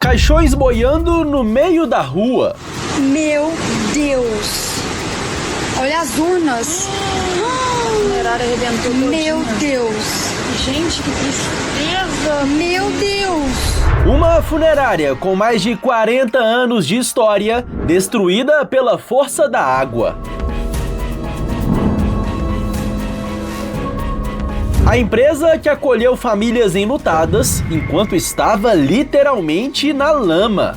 Caixões boiando no meio da rua. Meu Deus! Olha as urnas! A funerária arrebentou todinha. Meu Deus! Gente, que tristeza! Meu Deus! Uma funerária com mais de 40 anos de história, destruída pela força da água. A empresa que acolheu famílias enlutadas enquanto estava literalmente na lama.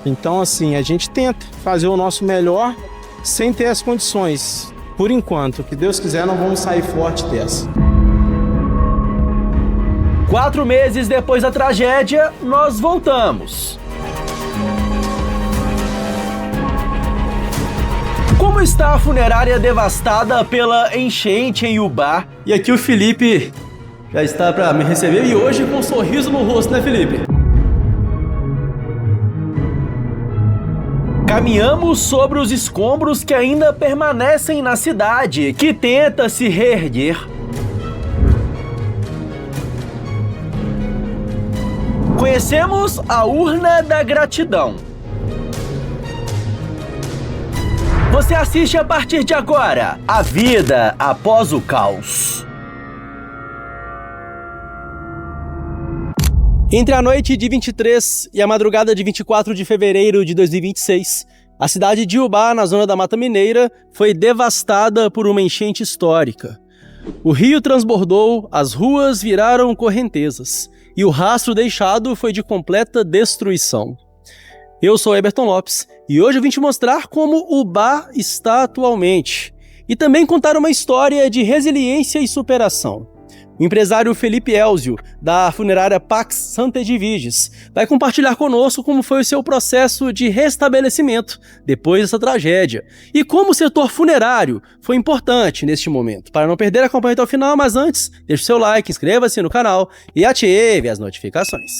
Então, assim, a gente tenta fazer o nosso melhor sem ter as condições. Por enquanto, que Deus quiser, nós vamos sair forte dessa. 4 meses depois da tragédia, nós voltamos. Como está a funerária devastada pela enchente em Ubá? E aqui o Felipe já está para me receber e hoje com um sorriso no rosto, né, Felipe? Caminhamos sobre os escombros que ainda permanecem na cidade, que tenta se reerguer. Conhecemos a Urna da Gratidão. Você assiste a partir de agora A Vida Após o Caos. Entre a noite de 23 e a madrugada de 24 de fevereiro de 2026, a cidade de Ubá, na zona da Mata Mineira, foi devastada por uma enchente histórica. O rio transbordou, as ruas viraram correntezas e o rastro deixado foi de completa destruição. Eu sou Eberton Lopes e hoje eu vim te mostrar como Ubá está atualmente e também contar uma história de resiliência e superação. O empresário Felipe Elzio, da funerária Pax Santa Edviges, vai compartilhar conosco como foi o seu processo de restabelecimento depois dessa tragédia e como o setor funerário foi importante neste momento. Para não perder, acompanhe até o final, mas antes, deixe o seu like, inscreva-se no canal e ative as notificações.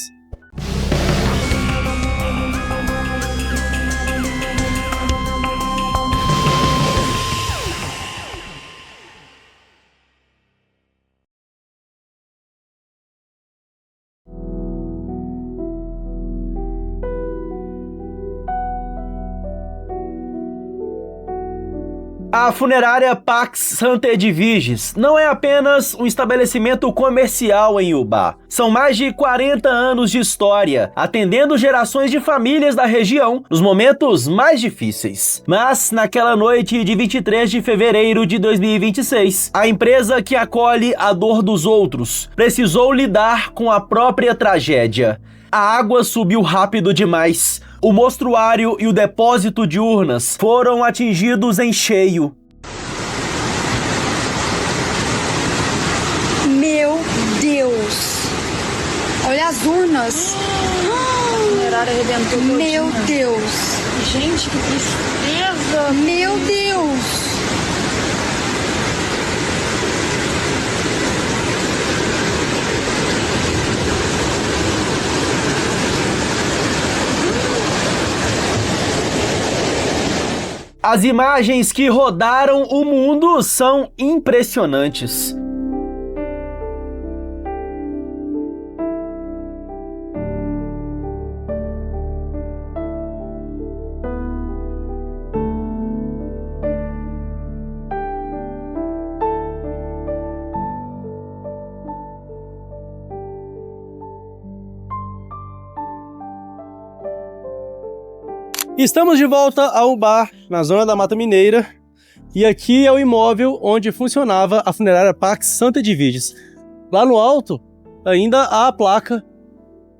A funerária Pax Santa Edviges não é apenas um estabelecimento comercial em Ubá. São mais de 40 anos de história, atendendo gerações de famílias da região nos momentos mais difíceis. Mas, naquela noite de 23 de fevereiro de 2026, a empresa que acolhe a dor dos outros precisou lidar com a própria tragédia. A água subiu rápido demais. O mostruário e o depósito de urnas foram atingidos em cheio. Meu Deus! Olha as urnas! A funerária arrebentou todinha. Meu Deus! Gente, que tristeza! Meu Deus! As imagens que rodaram o mundo são impressionantes. Estamos de volta ao Ubá, na zona da Mata Mineira, e aqui é o imóvel onde funcionava a funerária Pax Santa Edviges. Lá no alto ainda há a placa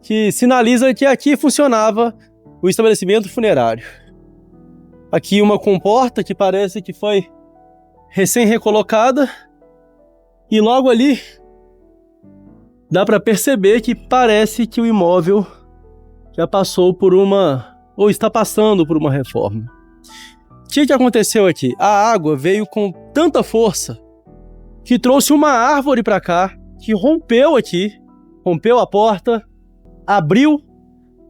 que sinaliza que aqui funcionava o estabelecimento funerário. Aqui uma comporta que parece que foi recém-recolocada e logo ali dá para perceber que parece que o imóvel já passou por ou está passando por uma reforma. O que aconteceu aqui? A água veio com tanta força que trouxe uma árvore para cá, que rompeu aqui, rompeu a porta, abriu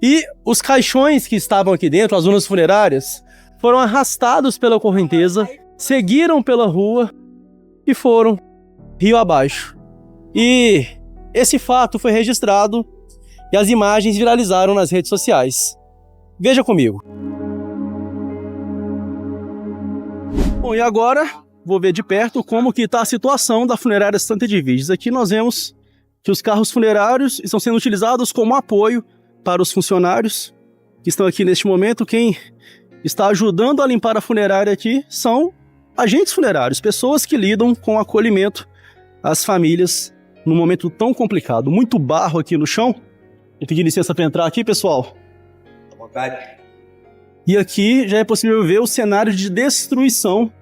e os caixões que estavam aqui dentro, as urnas funerárias, foram arrastados pela correnteza, seguiram pela rua e foram rio abaixo. E esse fato foi registrado e as imagens viralizaram nas redes sociais. Veja comigo. Bom, e agora vou ver de perto como que está a situação da funerária Santa Edviges. Aqui nós vemos que os carros funerários estão sendo utilizados como apoio para os funcionários que estão aqui neste momento. Quem está ajudando a limpar a funerária aqui são agentes funerários, pessoas que lidam com o acolhimento às famílias num momento tão complicado. Muito barro aqui no chão. Vou pedir licença para entrar aqui, pessoal. À vontade. E aqui já é possível ver o cenário de destruição.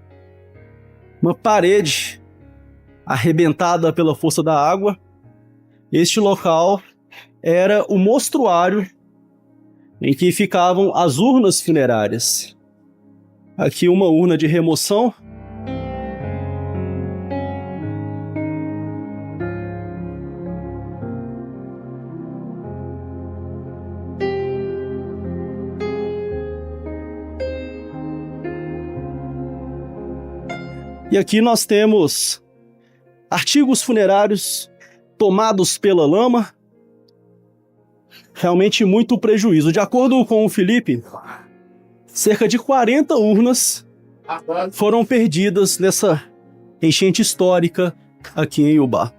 Uma parede arrebentada pela força da água. Este local era o mostruário em que ficavam as urnas funerárias. Aqui uma urna de remoção. E aqui nós temos artigos funerários tomados pela lama. Realmente muito prejuízo. De acordo com o Felipe, cerca de 40 urnas foram perdidas nessa enchente histórica aqui em Iubá.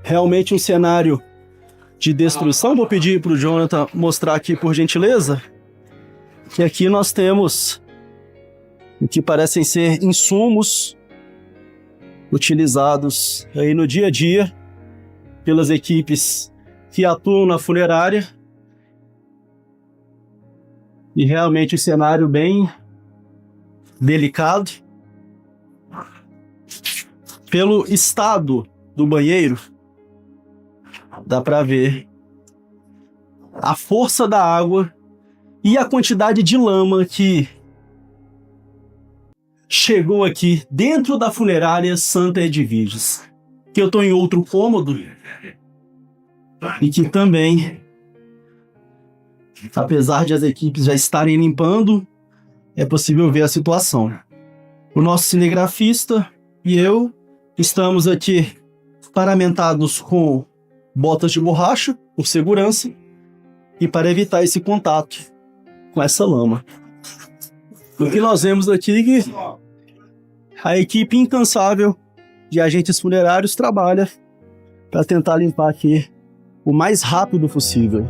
Realmente um cenário de destruição. Vou pedir para o Jonathan mostrar aqui, por gentileza, que aqui nós temos o que parecem ser insumos utilizados aí no dia a dia pelas equipes que atuam na funerária. E realmente um cenário bem delicado. Pelo estado do banheiro, dá para ver a força da água e a quantidade de lama que chegou aqui dentro da funerária Santa Edviges. Que eu estou em outro cômodo e que também, apesar de as equipes já estarem limpando, é possível ver a situação. O nosso cinegrafista e eu estamos aqui paramentados com botas de borracha por segurança e para evitar esse contato com essa lama. O que nós vemos aqui é que a equipe incansável de agentes funerários trabalha para tentar limpar aqui o mais rápido possível.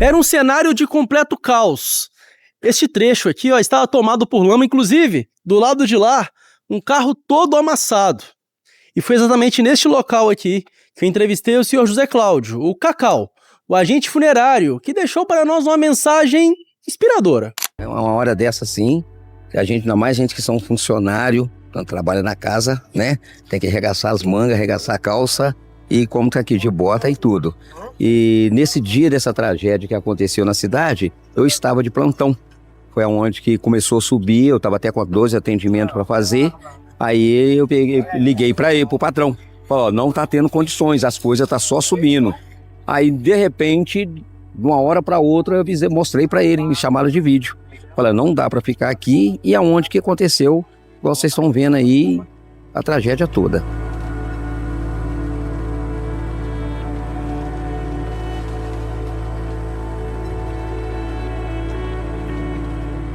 Era um cenário de completo caos. Este trecho aqui, ó, estava tomado por lama, inclusive, do lado de lá, um carro todo amassado. E foi exatamente neste local aqui que eu entrevistei o senhor José Cláudio, o Cacau, o agente funerário, que deixou para nós uma mensagem inspiradora. É uma hora dessa, sim, que a gente, ainda mais gente que são funcionário, quando trabalha na casa, né, tem que arregaçar as mangas, arregaçar a calça, e como tá aqui de bota e tudo. E nesse dia dessa tragédia que aconteceu na cidade, eu estava de plantão. Foi aonde que começou a subir, eu estava até com 12 atendimentos para fazer. Aí eu liguei para ele, pro patrão. Falei, ó, não tá tendo condições, as coisas tá só subindo. Aí de repente, de uma hora para outra, eu mostrei para ele em chamada de vídeo. Falei, não dá para ficar aqui. E aonde que aconteceu, vocês estão vendo aí a tragédia toda.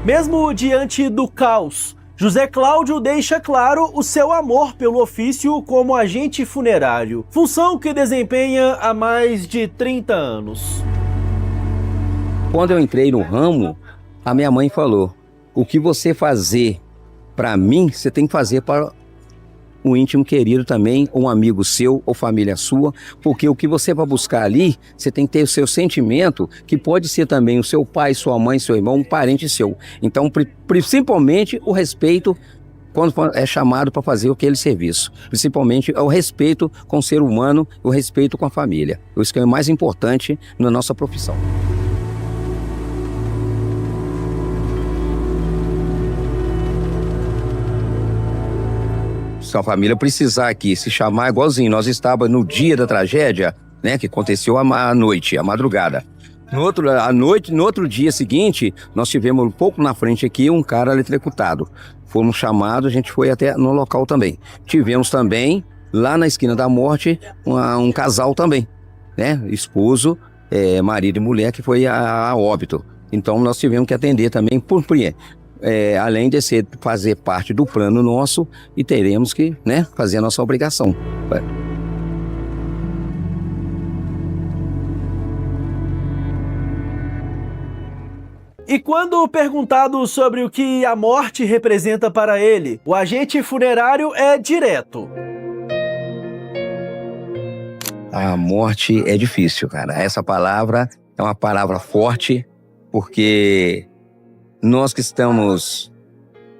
Mesmo diante do caos, José Cláudio deixa claro o seu amor pelo ofício como agente funerário, função que desempenha há mais de 30 anos. Quando eu entrei no ramo, a minha mãe falou, o que você fazer para mim, você tem que fazer para um íntimo querido também, um amigo seu ou família sua, porque o que você vai buscar ali, você tem que ter o seu sentimento, que pode ser também o seu pai, sua mãe, seu irmão, um parente seu. Então, principalmente o respeito quando é chamado para fazer aquele serviço. Principalmente o respeito com o ser humano, o respeito com a família. Isso que é o mais importante na nossa profissão. se a família precisar aqui, se chamar igualzinho, nós estávamos no dia da tragédia, né, que aconteceu à noite, à madrugada. No outro dia seguinte, nós tivemos um pouco na frente aqui um cara eletrocutado. Fomos chamados, a gente foi até no local também. Tivemos também, lá na esquina da morte, um casal também, né, esposo, marido e mulher, que foi a óbito. Então nós tivemos que atender também, além de fazer parte do plano nosso, e teremos que, né, fazer a nossa obrigação. E quando perguntado sobre o que a morte representa para ele, o agente funerário é direto. A morte é difícil, cara. Essa palavra é uma palavra forte, porque nós que estamos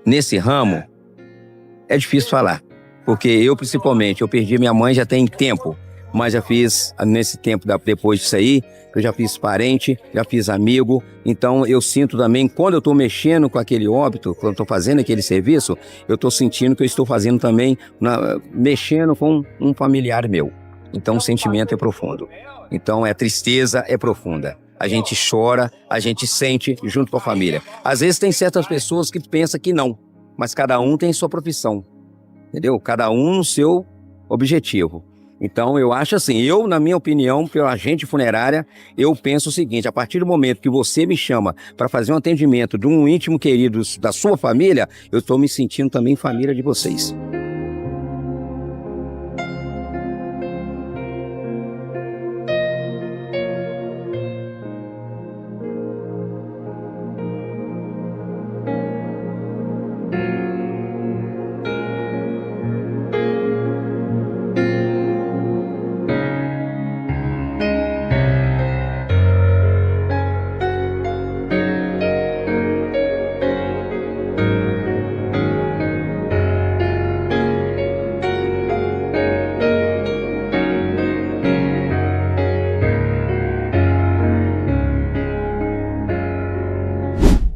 nesse ramo, é difícil falar. Porque eu, principalmente, eu perdi minha mãe já tem tempo, mas já fiz, nesse tempo, depois disso aí, eu já fiz parente, já fiz amigo. Então eu sinto também, quando eu estou mexendo com aquele óbito, quando eu estou fazendo aquele serviço, eu estou sentindo que eu estou fazendo também, mexendo com um familiar meu. Então o sentimento é profundo. Então a tristeza é profunda. A gente chora, a gente sente junto com a família. Às vezes tem certas pessoas que pensam que não, mas cada um tem sua profissão, entendeu? Cada um no seu objetivo. Então eu acho assim, na minha opinião, pelo agente funerária, eu penso o seguinte: a partir do momento que você me chama para fazer um atendimento de um íntimo querido da sua família, eu estou me sentindo também família de vocês.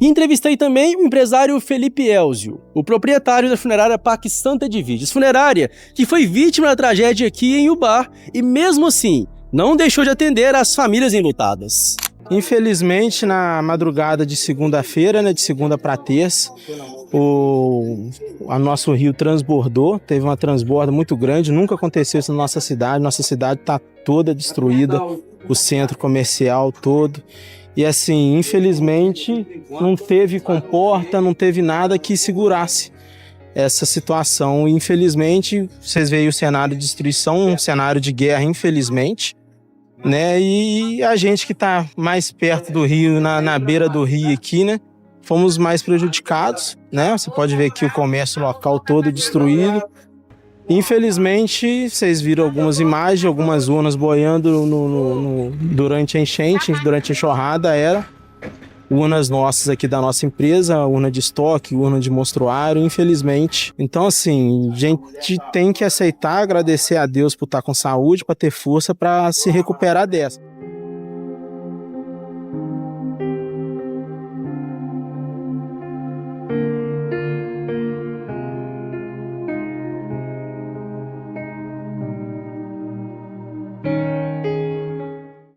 E entrevistei também o empresário Felipe Elzio, o proprietário da funerária Pax Santa Edviges, funerária que foi vítima da tragédia aqui em Ubá e mesmo assim não deixou de atender as famílias enlutadas. Infelizmente, na madrugada de segunda-feira, né, de segunda para terça, o nosso rio transbordou, teve uma transborda muito grande, nunca aconteceu isso na nossa cidade está toda destruída, o centro comercial todo. E assim, infelizmente, não teve comporta, não teve nada que segurasse essa situação. Infelizmente, vocês veem o cenário de destruição, um cenário de guerra, infelizmente, né? E a gente que está mais perto do rio, na beira do rio aqui, né? Fomos mais prejudicados, né? Você pode ver aqui o comércio local todo destruído. Infelizmente, vocês viram algumas imagens, algumas urnas boiando durante a enchente, durante a enxurrada, eram urnas nossas aqui da nossa empresa, urna de estoque, urna de monstruário, infelizmente. Então, assim, a gente tem que aceitar, agradecer a Deus por estar com saúde, para ter força para se recuperar dessa.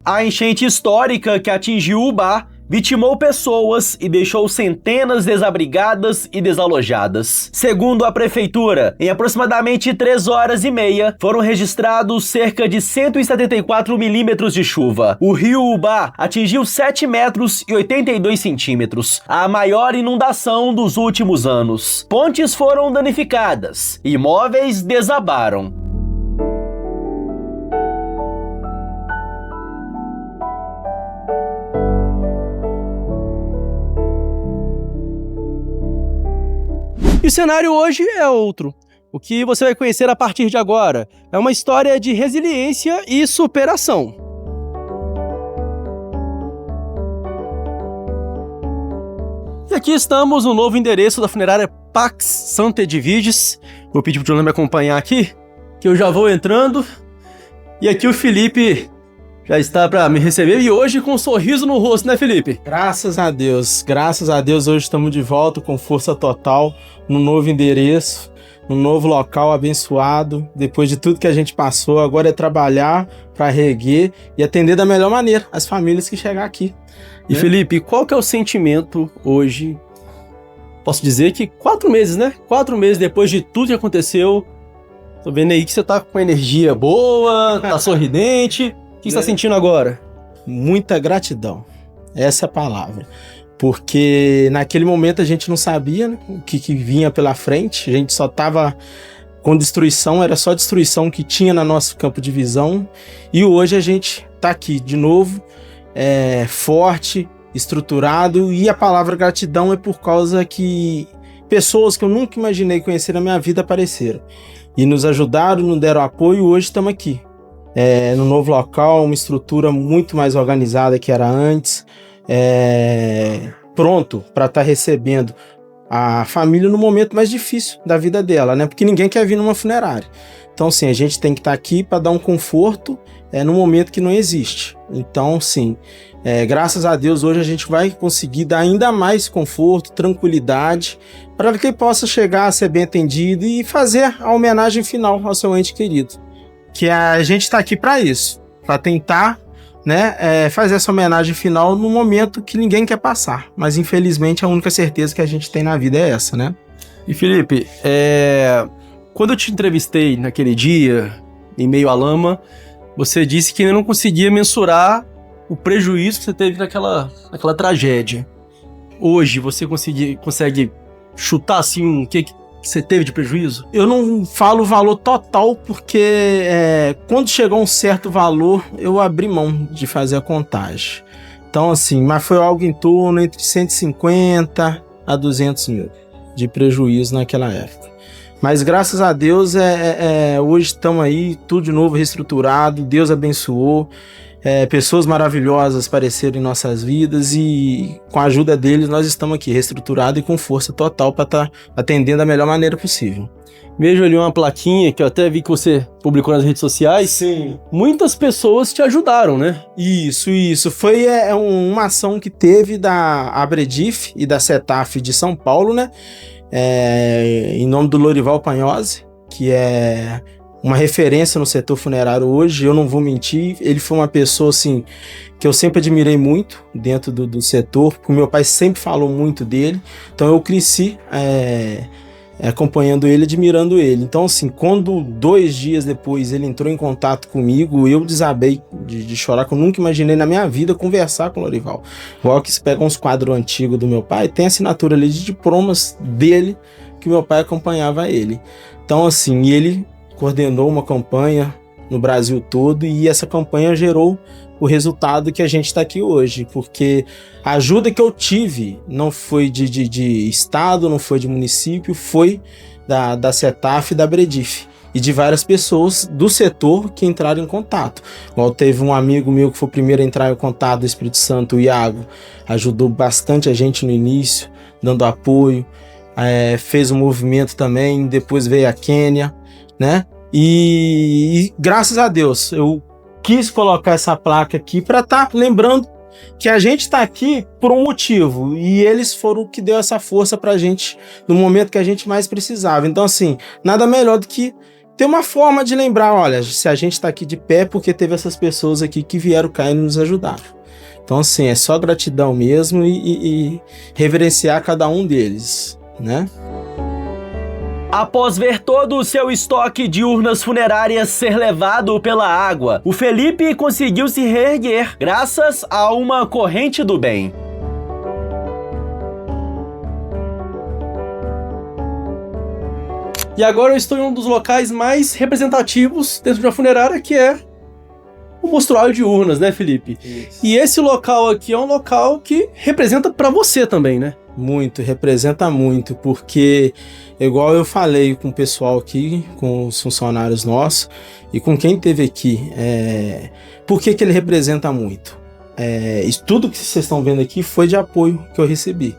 A enchente histórica que atingiu Ubá vitimou pessoas e deixou centenas desabrigadas e desalojadas. Segundo a prefeitura, em aproximadamente 3 horas e meia, foram registrados cerca de 174 milímetros de chuva. O rio Ubá atingiu 7 metros e 82 centímetros, a maior inundação dos últimos anos. Pontes foram danificadas, imóveis desabaram. E o cenário hoje é outro. O que você vai conhecer a partir de agora é uma história de resiliência e superação. E aqui estamos no novo endereço da funerária Pax Santa Edviges. Vou pedir para o Jonathan me acompanhar aqui, que eu já vou entrando. E aqui o Felipe já está para me receber e hoje com um sorriso no rosto, né, Felipe? Graças a Deus, hoje estamos de volta com força total no novo endereço. num novo local abençoado. Depois de tudo que a gente passou, agora é trabalhar para reerguer e atender da melhor maneira as famílias que chegar aqui. E Felipe, qual que é o sentimento hoje? Posso dizer que 4 meses, né? 4 meses depois de tudo que aconteceu, tô vendo aí que você tá com energia boa, tá sorridente. O que você tá sentindo agora? Muita gratidão. Essa é a palavra. Porque naquele momento a gente não sabia, né, o que vinha pela frente. A gente só tava com destruição, era só destruição que tinha no nosso campo de visão. E hoje a gente tá aqui de novo, forte, estruturado. E a palavra gratidão é por causa que pessoas que eu nunca imaginei conhecer na minha vida apareceram. E nos ajudaram, nos deram apoio, e hoje estamos aqui. No novo local, uma estrutura muito mais organizada que era antes. Pronto para estar recebendo a família no momento mais difícil da vida dela, né? Porque ninguém quer vir numa funerária. Então, sim, a gente tem que estar aqui para dar um conforto no momento que não existe. Então, sim, graças a Deus, hoje a gente vai conseguir dar ainda mais conforto, tranquilidade, para que ele possa chegar a ser bem atendido e fazer a homenagem final ao seu ente querido. Que a gente está aqui para isso, para tentar, né, fazer essa homenagem final no momento que ninguém quer passar. Mas, infelizmente, a única certeza que a gente tem na vida é essa, né? E, Felipe, quando eu te entrevistei naquele dia, em meio à lama, você disse que ainda não conseguia mensurar o prejuízo que você teve naquela tragédia. Hoje, você consegue chutar, assim, o que você teve de prejuízo? Eu não falo o valor total, porque quando chegou a um certo valor, eu abri mão de fazer a contagem. Então, assim, mas foi algo em torno entre 150 a 200 mil de prejuízo naquela época. Mas graças a Deus, hoje estamos aí, tudo de novo reestruturado, Deus abençoou. Pessoas maravilhosas apareceram em nossas vidas e com a ajuda deles nós estamos aqui reestruturados e com força total para estar atendendo da melhor maneira possível. Vejo ali uma plaquinha que eu até vi que você publicou nas redes sociais. Sim. Muitas pessoas te ajudaram, né? Isso. Foi uma ação que teve da Abredif e da CETAF de São Paulo, né? Em nome do Lorival Panhose, que é uma referência no setor funerário hoje. Eu não vou mentir, ele foi uma pessoa assim que eu sempre admirei muito dentro do setor, porque o meu pai sempre falou muito dele, então eu cresci acompanhando ele, admirando ele. Então, assim, quando 2 dias depois ele entrou em contato comigo, eu desabei de chorar, que eu nunca imaginei na minha vida conversar com o Lorival. Igual que se pega uns quadros antigos do meu pai, tem assinatura ali de diplomas dele, que meu pai acompanhava ele. Então, assim, ele coordenou uma campanha no Brasil todo, e essa campanha gerou o resultado que a gente está aqui hoje, porque a ajuda que eu tive não foi de estado, não foi de município, foi da CETAF e da Abredif, e de várias pessoas do setor que entraram em contato. Igual teve um amigo meu que foi o primeiro a entrar em contato do Espírito Santo, o Iago, ajudou bastante a gente no início, dando apoio, fez um movimento também, depois veio a Quênia, né? E graças a Deus eu quis colocar essa placa aqui para estar lembrando que a gente está aqui por um motivo, e eles foram o que deu essa força pra gente no momento que a gente mais precisava. Então, assim, nada melhor do que ter uma forma de lembrar, olha, se a gente está aqui de pé porque teve essas pessoas aqui que vieram cá e nos ajudaram. Então, assim, é só gratidão mesmo e reverenciar cada um deles, né? Após ver todo o seu estoque de urnas funerárias ser levado pela água, o Felipe conseguiu se reerguer graças a uma corrente do bem. E agora eu estou em um dos locais mais representativos dentro de uma funerária, que é o mostruário de urnas, né, Felipe? Isso. E esse local aqui é um local que representa para você também, né? Muito, representa muito, porque igual eu falei com o pessoal aqui, com os funcionários nossos e com quem esteve aqui, por que ele representa muito? Isso tudo que vocês estão vendo aqui foi de apoio que eu recebi.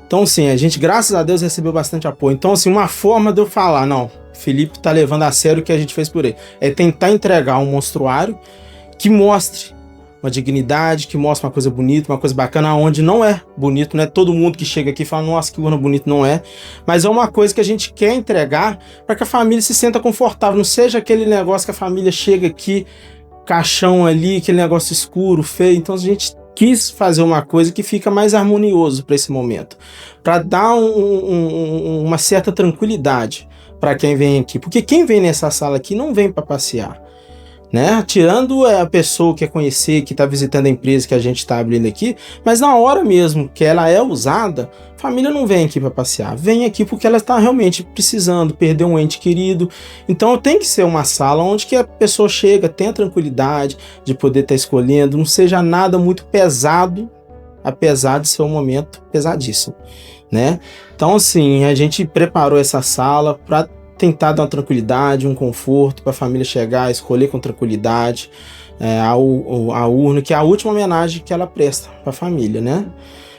Então, assim, a gente, graças a Deus, recebeu bastante apoio. Então, assim, uma forma de eu falar, não, o Felipe tá levando a sério o que a gente fez por ele, é tentar entregar um mostruário que mostre uma dignidade, que mostra uma coisa bonita, uma coisa bacana, onde não é bonito, não é todo mundo que chega aqui e fala, nossa, que urna bonita, não é. Mas é uma coisa que a gente quer entregar para que a família se sinta confortável, não seja aquele negócio que a família chega aqui, caixão ali, aquele negócio escuro, feio. Então a gente quis fazer uma coisa que fica mais harmonioso para esse momento, para dar uma certa tranquilidade para quem vem aqui, porque quem vem nessa sala aqui não vem para passear, né? Tirando a pessoa que quer conhecer, que está visitando a empresa que a gente está abrindo aqui, mas na hora mesmo que ela é usada, a família não vem aqui para passear, vem aqui porque ela está realmente precisando, perder um ente querido. Então tem que ser uma sala onde que a pessoa chega, tenha tranquilidade de poder estar escolhendo, não seja nada muito pesado, apesar de ser um momento pesadíssimo, né? Então assim, a gente preparou essa sala para tentar dar uma tranquilidade, um conforto para a família chegar, escolher com tranquilidade a urna, que é a última homenagem que ela presta para a família, né?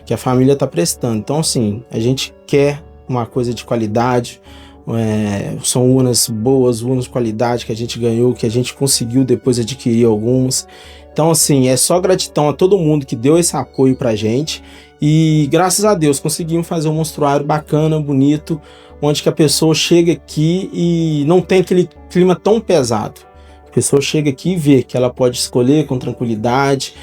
Que a família está prestando. Então, assim, a gente quer uma coisa de qualidade, são urnas boas, urnas de qualidade que a gente ganhou, que a gente conseguiu depois adquirir algumas. Então, assim, é só gratidão a todo mundo que deu esse apoio pra gente e, graças a Deus, conseguimos fazer um monstruário bacana, bonito, onde que a pessoa chega aqui e não tem aquele clima tão pesado. A pessoa chega aqui e vê que ela pode escolher com tranquilidade,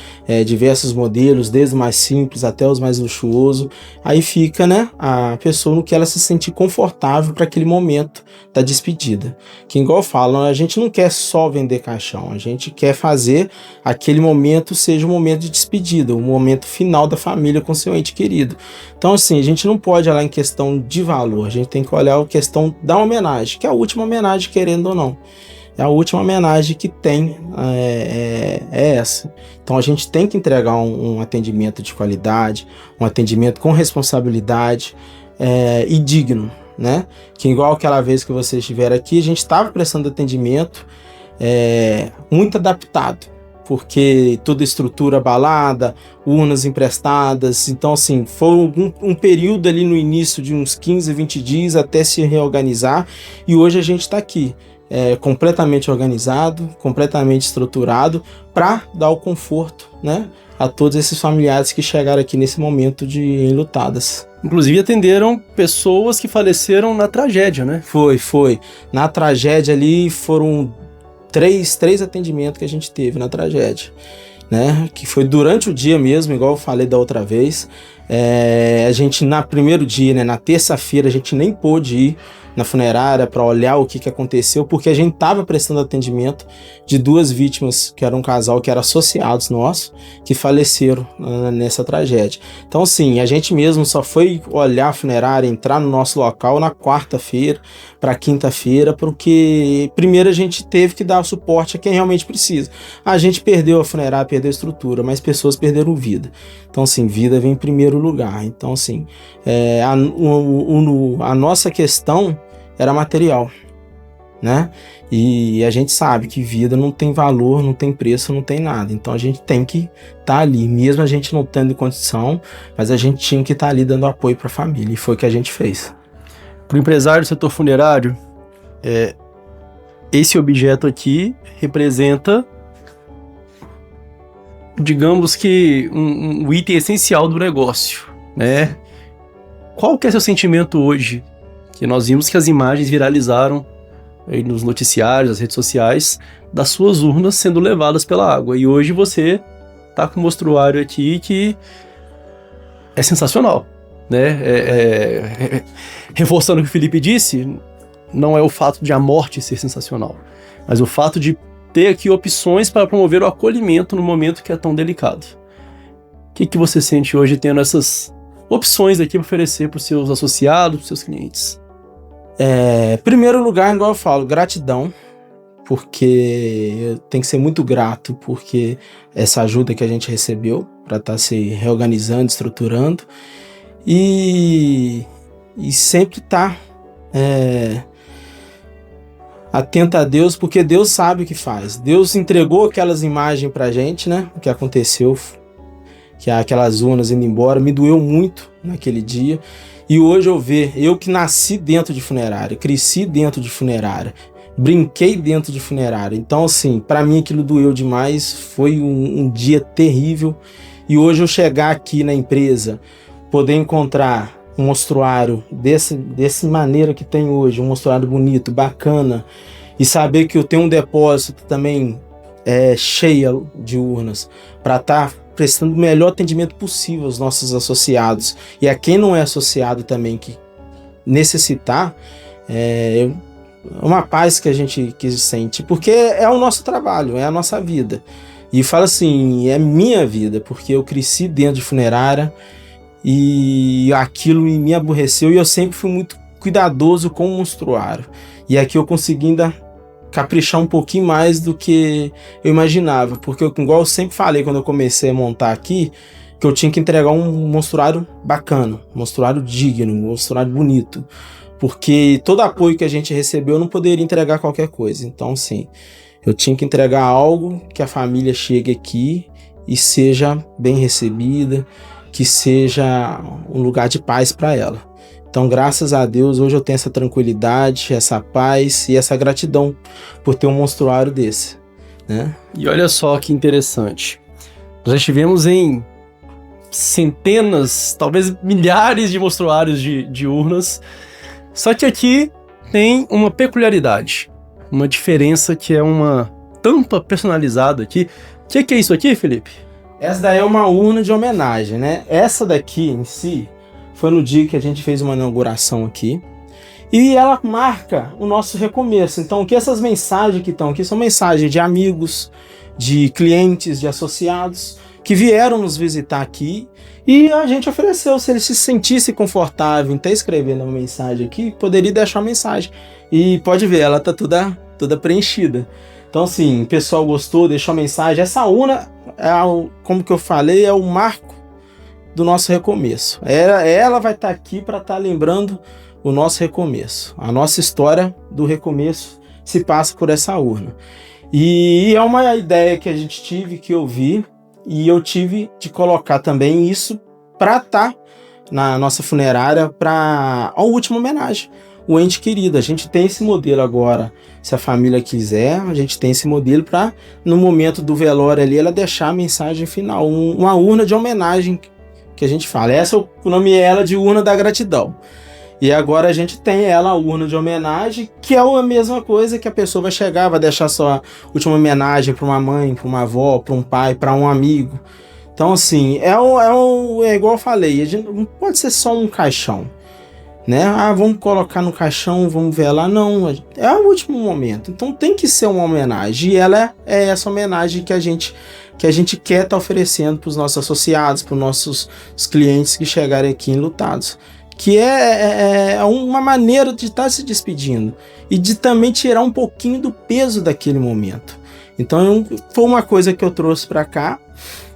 diversos modelos, desde o mais simples até os mais luxuosos. Aí fica, né, a pessoa no que ela se sentir confortável para aquele momento da despedida. Que igual eu falo, a gente não quer só vender caixão, a gente quer fazer aquele momento seja o momento de despedida, o momento final da família com seu ente querido. Então assim, a gente não pode olhar em questão de valor, a gente tem que olhar a questão da homenagem, que é a última homenagem, querendo ou não. É a última homenagem que tem, é essa. Então a gente tem que entregar um atendimento de qualidade, um atendimento com responsabilidade e digno, né? Que igual aquela vez que vocês estiveram aqui, a gente estava prestando atendimento muito adaptado, porque toda estrutura abalada, urnas emprestadas. Então assim, foi um período ali no início de uns 15, 20 dias até se reorganizar, e hoje a gente está aqui. Completamente organizado, completamente estruturado para dar o conforto, né, a todos esses familiares que chegaram aqui nesse momento de enlutadas. Inclusive atenderam pessoas que faleceram na tragédia, né? Foi. Na tragédia ali foram três atendimentos que a gente teve na tragédia, né? Que foi durante o dia mesmo, igual eu falei da outra vez. A gente, no primeiro dia, né, na terça-feira, a gente nem pôde ir na funerária para olhar o que aconteceu, porque a gente estava prestando atendimento de duas vítimas, que era um casal que era associados nossos, que faleceram nessa tragédia. Então assim, a gente mesmo só foi olhar a funerária, entrar no nosso local na quarta-feira para quinta-feira, porque primeiro a gente teve que dar o suporte a quem realmente precisa. A gente perdeu a funerária, perdeu a estrutura, mas pessoas perderam vida. Então assim, vida vem em primeiro lugar. Então assim, a nossa questão era material, né? E a gente sabe que vida não tem valor, não tem preço, não tem nada. Então a gente tem que estar ali, mesmo a gente não tendo condição, mas a gente tinha que estar ali dando apoio para a família, e foi o que a gente fez. Para o empresário do setor funerário, esse objeto aqui representa, digamos que, um item essencial do negócio, né? Qual que é seu sentimento hoje? Que nós vimos que as imagens viralizaram aí nos noticiários, nas redes sociais, das suas urnas sendo levadas pela água. E hoje você tá com um mostruário aqui que é sensacional, né? Reforçando o que o Felipe disse, não é o fato de a morte ser sensacional, mas o fato de ter aqui opções para promover o acolhimento no momento que é tão delicado. O que você sente hoje tendo essas opções aqui para oferecer para os seus associados, para os seus clientes? Primeiro lugar, igual eu falo, gratidão, porque tem que ser muito grato porque essa ajuda que a gente recebeu para estar se reorganizando, estruturando, e sempre estar atento a Deus, porque Deus sabe o que faz. Deus entregou aquelas imagens pra gente, né? O que aconteceu, que aquelas urnas indo embora, me doeu muito naquele dia. E hoje eu que nasci dentro de funerária, cresci dentro de funerária, brinquei dentro de funerária. Então, assim, para mim aquilo doeu demais, foi um dia terrível. E hoje eu chegar aqui na empresa, poder encontrar um mostruário dessa maneira que tem hoje, um mostruário bonito, bacana, e saber que eu tenho um depósito também cheio de urnas, para estar prestando o melhor atendimento possível aos nossos associados, e a quem não é associado também, que necessitar, é uma paz que a gente sente, porque é o nosso trabalho, é a nossa vida. E falo assim, é minha vida, porque eu cresci dentro de funerária e aquilo me aborreceu, e eu sempre fui muito cuidadoso com o monstruário. E aqui eu consegui ainda caprichar um pouquinho mais do que eu imaginava, porque igual eu sempre falei quando eu comecei a montar aqui, que eu tinha que entregar um monstruário bacana, um monstruário digno, um monstruário bonito, porque todo apoio que a gente recebeu eu não poderia entregar qualquer coisa. Então, sim, eu tinha que entregar algo que a família chegue aqui e seja bem recebida, que seja um lugar de paz para ela. Então, graças a Deus, hoje eu tenho essa tranquilidade, essa paz e essa gratidão por ter um monstruário desse, né? E olha só que interessante. Nós já estivemos em centenas, talvez milhares de monstruários de urnas, só que aqui tem uma peculiaridade. Uma diferença, que é uma tampa personalizada aqui. O que é isso aqui, Felipe? Essa daí é uma urna de homenagem, né? Essa daqui em si foi no dia que a gente fez uma inauguração aqui. E ela marca o nosso recomeço. Então, que essas mensagens que estão aqui são mensagens de amigos, de clientes, de associados que vieram nos visitar aqui. E a gente ofereceu, se ele se sentisse confortável em estar escrevendo uma mensagem aqui, poderia deixar uma mensagem. E pode ver, ela tá toda preenchida. Então, assim, o pessoal gostou, deixou a mensagem. Essa urna, como que eu falei, é o marco do nosso recomeço. Ela vai estar aqui para estar lembrando o nosso recomeço. A nossa história do recomeço se passa por essa urna. E é uma ideia que a gente tive, que eu vi, e eu tive de colocar também isso para estar na nossa funerária para a última homenagem. O ente querido, a gente tem esse modelo agora, se a família quiser, a gente tem esse modelo para, no momento do velório ali, ela deixar a mensagem final, uma urna de homenagem que a gente fala. O nome é ela de urna da gratidão. E agora a gente tem ela, a urna de homenagem, que é a mesma coisa, que a pessoa vai chegar, vai deixar sua última homenagem para uma mãe, para uma avó, para um pai, para um amigo. Então, assim, é igual eu falei, a gente não pode ser só um caixão, né? Vamos colocar no caixão, vamos velar. Não, é o último momento. Então tem que ser uma homenagem. E ela é essa homenagem que a gente quer estar oferecendo para os nossos associados, para os nossos clientes que chegarem aqui enlutados. Que é uma maneira de estar se despedindo e de também tirar um pouquinho do peso daquele momento. Então foi uma coisa que eu trouxe para cá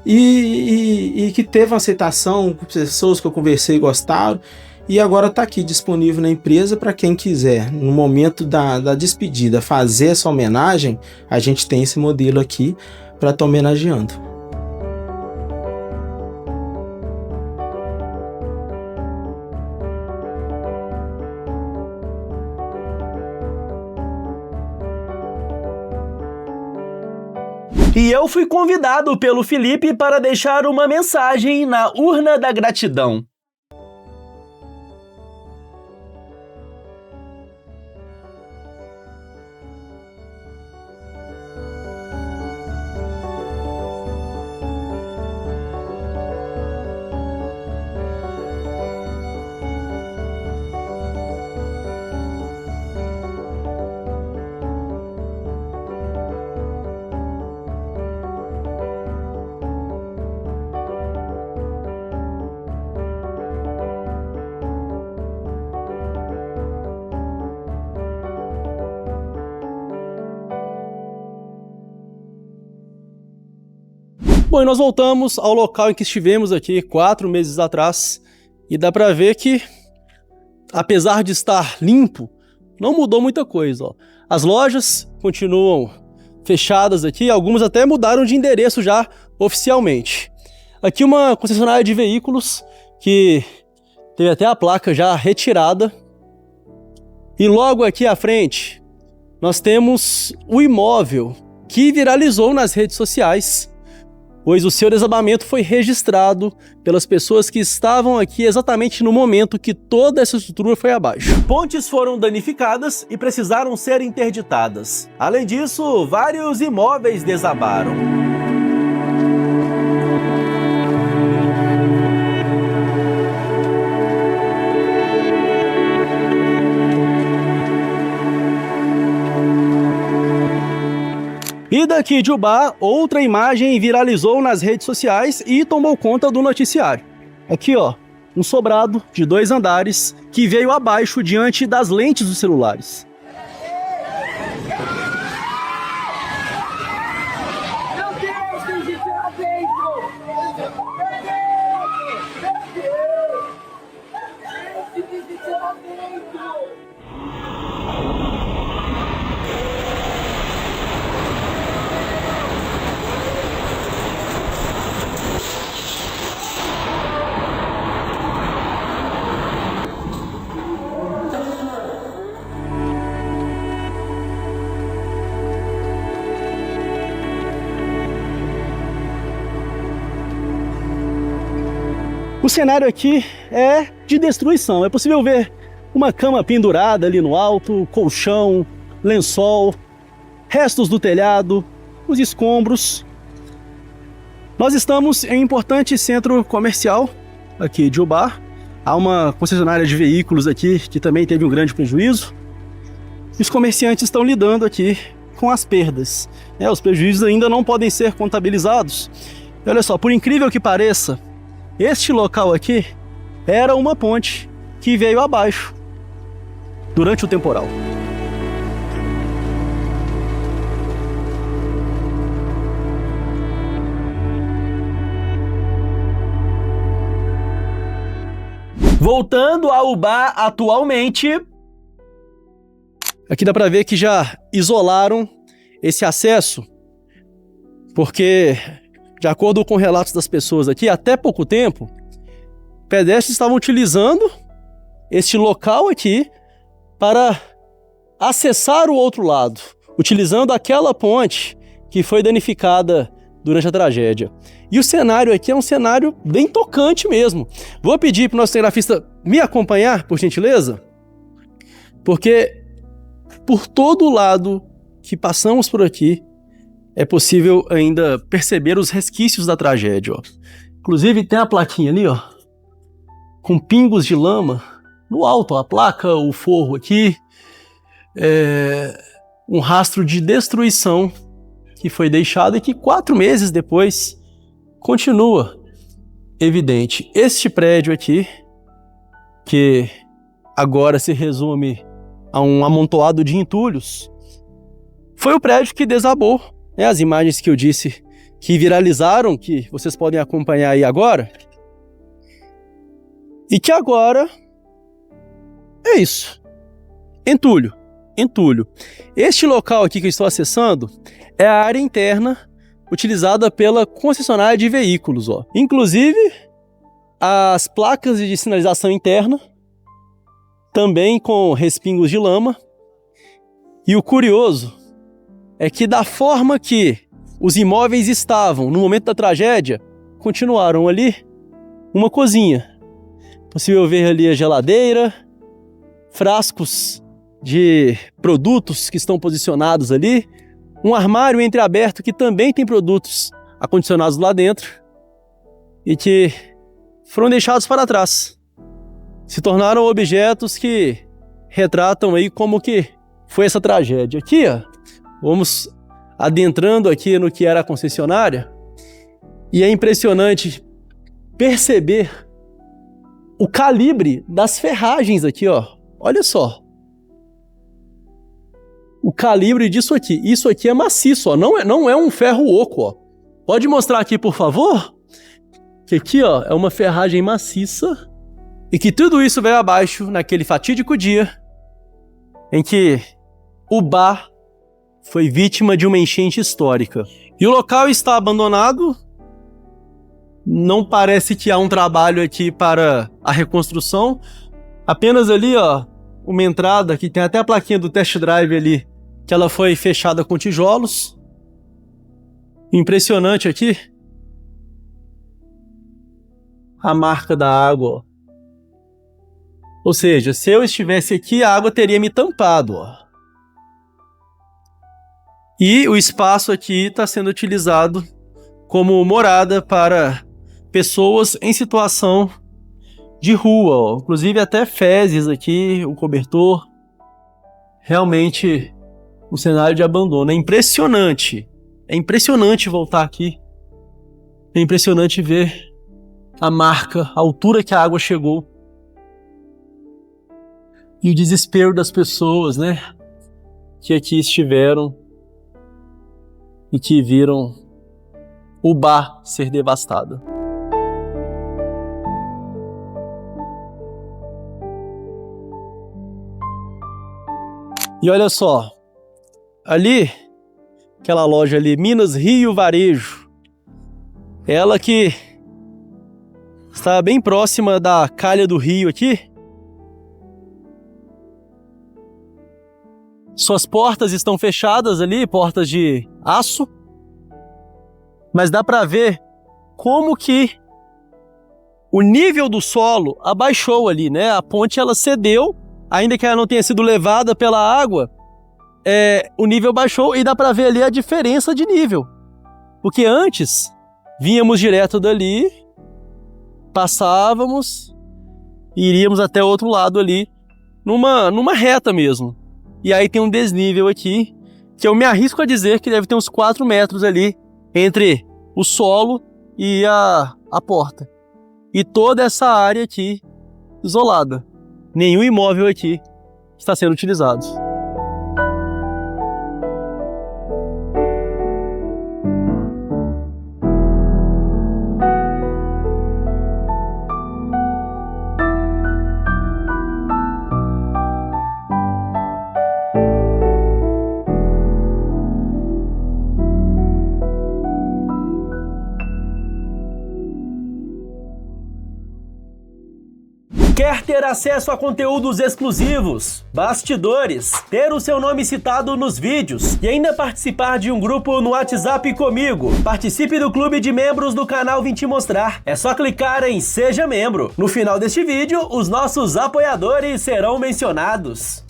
e que teve uma aceitação, com pessoas que eu conversei e gostaram. E agora está aqui disponível na empresa para quem quiser, no momento da despedida, fazer essa homenagem. A gente tem esse modelo aqui para estar homenageando. E eu fui convidado pelo Felipe para deixar uma mensagem na urna da gratidão. Bom, e nós voltamos ao local em que estivemos aqui 4 meses atrás, e dá pra ver que, apesar de estar limpo, não mudou muita coisa, ó. As lojas continuam fechadas aqui, algumas até mudaram de endereço já oficialmente. Aqui uma concessionária de veículos que teve até a placa já retirada. E logo aqui à frente nós temos o imóvel que viralizou nas redes sociais, pois o seu desabamento foi registrado pelas pessoas que estavam aqui exatamente no momento que toda essa estrutura foi abaixo. Pontes foram danificadas e precisaram ser interditadas. Além disso, vários imóveis desabaram. E daqui de Ubá, outra imagem viralizou nas redes sociais e tomou conta do noticiário. Aqui, ó, um sobrado de 2 andares que veio abaixo diante das lentes dos celulares. O cenário aqui é de destruição. É possível ver uma cama pendurada ali no alto, colchão, lençol, restos do telhado, os escombros. Nós estamos em um importante centro comercial aqui de Ubá. Há uma concessionária de veículos aqui que também teve um grande prejuízo. E os comerciantes estão lidando aqui com as perdas. Os prejuízos ainda não podem ser contabilizados. E olha só, por incrível que pareça, este local aqui era uma ponte que veio abaixo durante o temporal. Voltando a Ubá atualmente, aqui dá para ver que já isolaram esse acesso, porque, de acordo com relatos das pessoas aqui, até pouco tempo, pedestres estavam utilizando este local aqui para acessar o outro lado, utilizando aquela ponte que foi danificada durante a tragédia. E o cenário aqui é um cenário bem tocante mesmo. Vou pedir para o nosso cinegrafista me acompanhar, por gentileza, porque por todo lado que passamos por aqui, é possível ainda perceber os resquícios da tragédia, ó. Inclusive tem a plaquinha ali, ó, com pingos de lama no alto, ó, a placa, o forro aqui, um rastro de destruição que foi deixado e que 4 meses depois continua evidente. Este prédio aqui, que agora se resume a um amontoado de entulhos, foi o prédio que desabou. As imagens que eu disse que viralizaram, que vocês podem acompanhar aí agora. E que agora é isso. Entulho. Este local aqui que eu estou acessando é a área interna utilizada pela concessionária de veículos, ó. Inclusive, as placas de sinalização interna, também com respingos de lama. E o curioso é que da forma que os imóveis estavam no momento da tragédia, continuaram ali uma cozinha. Possível ver ali a geladeira, frascos de produtos que estão posicionados ali, um armário entreaberto que também tem produtos acondicionados lá dentro e que foram deixados para trás. Se tornaram objetos que retratam aí como que foi essa tragédia. Aqui, ó, vamos adentrando aqui no que era a concessionária e é impressionante perceber o calibre das ferragens aqui, ó. Olha só. O calibre disso aqui. Isso aqui é maciço, ó. Não é um ferro oco, ó. Pode mostrar aqui, por favor? Que aqui, ó, é uma ferragem maciça e que tudo isso veio abaixo naquele fatídico dia em que Ubá foi vítima de uma enchente histórica. E o local está abandonado. Não parece que há um trabalho aqui para a reconstrução. Apenas ali, ó, uma entrada que tem até a plaquinha do test drive ali que ela foi fechada com tijolos. Impressionante aqui. A marca da água, ó. Ou seja, se eu estivesse aqui, a água teria me tampado, ó. E o espaço aqui está sendo utilizado como morada para pessoas em situação de rua, ó. Inclusive até fezes aqui, o cobertor. Realmente um cenário de abandono. É impressionante. É impressionante voltar aqui. É impressionante ver a marca, a altura que a água chegou. E o desespero das pessoas, né? Que aqui estiveram e que viram Ubá ser devastada. E olha só, ali, aquela loja ali, Minas Rio Varejo, ela que está bem próxima da calha do rio aqui. Suas portas estão fechadas ali, portas de aço, mas dá para ver como que o nível do solo abaixou ali, né? A ponte ela cedeu, ainda que ela não tenha sido levada pela água, o nível baixou e dá para ver ali a diferença de nível. Porque antes, vínhamos direto dali, passávamos e iríamos até o outro lado ali, numa reta mesmo. E aí tem um desnível aqui, que eu me arrisco a dizer que deve ter uns 4 metros ali, entre o solo e a porta. E toda essa área aqui, isolada. Nenhum imóvel aqui está sendo utilizado. Quer ter acesso a conteúdos exclusivos, bastidores, ter o seu nome citado nos vídeos e ainda participar de um grupo no WhatsApp comigo? Participe do clube de membros do canal Vim Te Mostrar. É só clicar em Seja Membro. No final deste vídeo, os nossos apoiadores serão mencionados.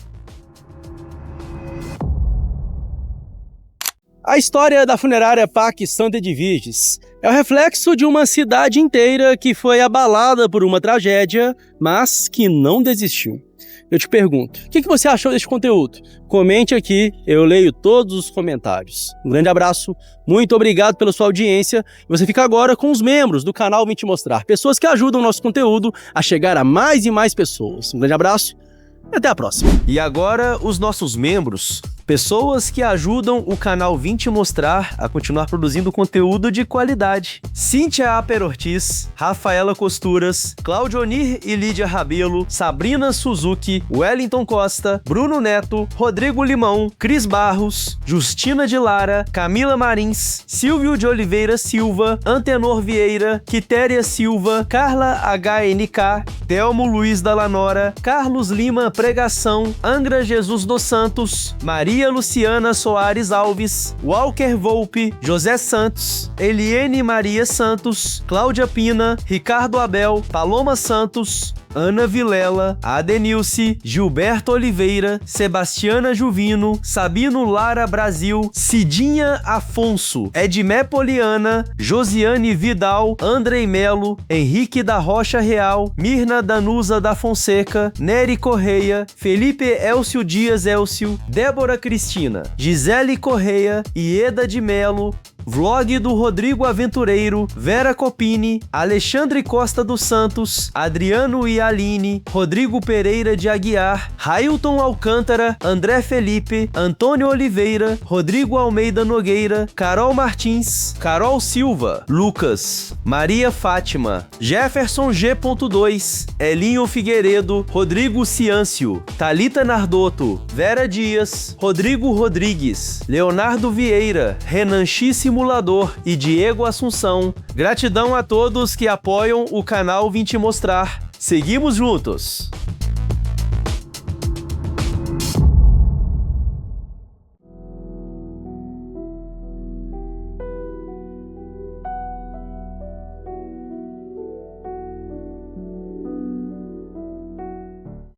A história da funerária PAC Santa Edviges é o reflexo de uma cidade inteira que foi abalada por uma tragédia, mas que não desistiu. Eu te pergunto, o que você achou deste conteúdo? Comente aqui, eu leio todos os comentários. Um grande abraço, muito obrigado pela sua audiência. Você fica agora com os membros do canal Vim Te Mostrar, pessoas que ajudam o nosso conteúdo a chegar a mais e mais pessoas. Um grande abraço e até a próxima. E agora, os nossos membros, pessoas que ajudam o canal Vim Te Mostrar a continuar produzindo conteúdo de qualidade. Cíntia Aper Ortiz, Rafaela Costuras, Cláudio Onir e Lídia Rabelo, Sabrina Suzuki, Wellington Costa, Bruno Neto, Rodrigo Limão, Cris Barros, Justina de Lara, Camila Marins, Silvio de Oliveira Silva, Antenor Vieira, Quitéria Silva, Carla HNK, Telmo Luiz da Lanora, Carlos Lima Pregação, Angra Jesus dos Santos, Maria Luciana Soares Alves, Walker Volpe, José Santos, Eliene Maria Santos, Cláudia Pina, Ricardo Abel, Paloma Santos, Ana Vilela, Adenilce, Gilberto Oliveira, Sebastiana Juvino, Sabino Lara Brasil, Cidinha Afonso, Edmé Poliana, Josiane Vidal, Andrei Melo, Henrique da Rocha Real, Mirna Danusa da Fonseca, Nery Correia, Felipe Elcio Dias Elcio, Débora Cristina, Gisele Correia, Ieda de Melo, Vlog do Rodrigo Aventureiro, Vera Copini, Alexandre Costa dos Santos, Adriano e Aline, Rodrigo Pereira de Aguiar, Railton Alcântara, André Felipe, Antônio Oliveira, Rodrigo Almeida Nogueira, Carol Martins, Carol Silva, Lucas, Maria Fátima, Jefferson G.2, Elinho Figueiredo, Rodrigo Ciâncio, Thalita Nardotto, Vera Dias, Rodrigo Rodrigues, Leonardo Vieira, Renan X Simulador e Diego Assunção. Gratidão a todos que apoiam o canal Vim Te Mostrar. Seguimos juntos!